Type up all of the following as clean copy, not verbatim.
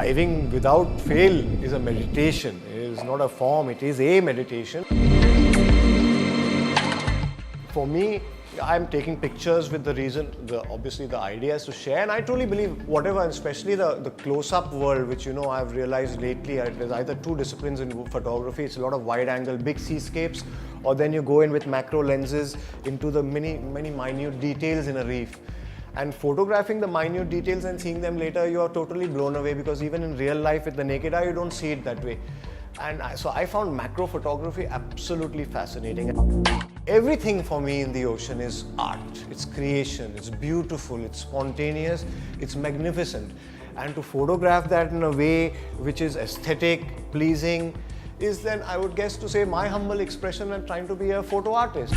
Diving without fail is a meditation. It is not a form, it is a meditation. For me, I'm taking pictures with the reason, obviously the idea is to share, and I truly believe whatever, especially the close-up world, which I've realized lately, there's either two disciplines in photography. It's a lot of wide-angle, big seascapes, or then you go in with macro lenses into the many minute details in a reef. And photographing the minute details and seeing them later, you are totally blown away, because even in real life with the naked eye, you don't see it that way. And so I found macro photography absolutely fascinating. Everything for me in the ocean is art, it's creation, it's beautiful, it's spontaneous, it's magnificent. And to photograph that in a way which is aesthetic, pleasing, is then, I would guess, to say my humble expression and trying to be a photo artist.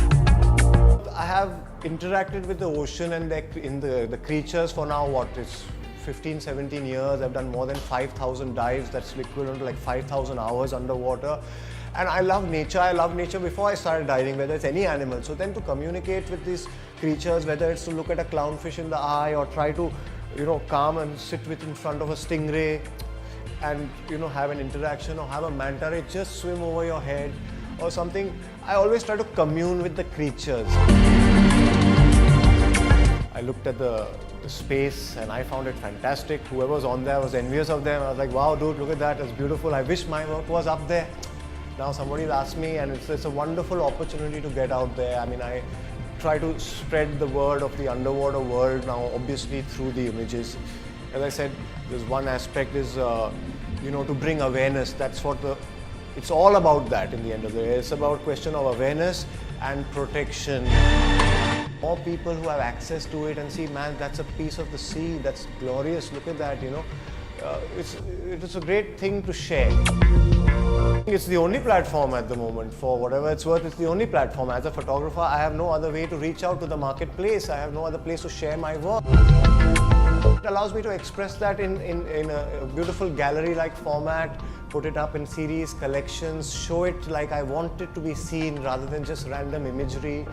I have interacted with the ocean and the creatures for now, it's 15, 17 years. I've done more than 5,000 dives. That's equivalent to like 5,000 hours underwater. And I love nature. I loved nature before I started diving, whether it's any animal. So then to communicate with these creatures, whether it's to look at a clownfish in the eye or try to, calm and sit in front of a stingray and, have an interaction, or have a manta ray just swim over your head or something. I always try to commune with the creatures. I looked at the space and I found it fantastic. Whoever was on there was envious of them. I was like, wow, dude, look at that, it's beautiful. I wish my work was up there. Now somebody's asked me, and it's a wonderful opportunity to get out there. I mean, I try to spread the word of the underwater world now, obviously through the images. As I said, there's one aspect is, to bring awareness. That's what it's all about that in the end of the day. It's about question of awareness and protection. More people who have access to it and see, man, that's a piece of the sea, that's glorious, look at that, it's a great thing to share. It's the only platform at the moment, for whatever it's worth. It's the only platform. As a photographer, I have no other way to reach out to the marketplace. I have no other place to share my work. It allows me to express that in a beautiful gallery-like format, put it up in series, collections, show it like I want it to be seen rather than just random imagery.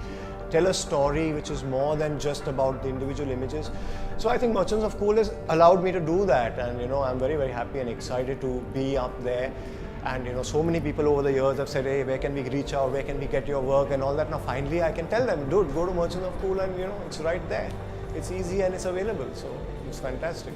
Tell a story which is more than just about the individual images. So I think Merchants of Cool has allowed me to do that, and I'm very, very happy and excited to be up there. And so many people over the years have said, hey, where can we reach out, where can we get your work and all that. Now finally I can tell them, dude, go to Merchants of Cool, and it's right there. It's easy and it's available, so it's fantastic.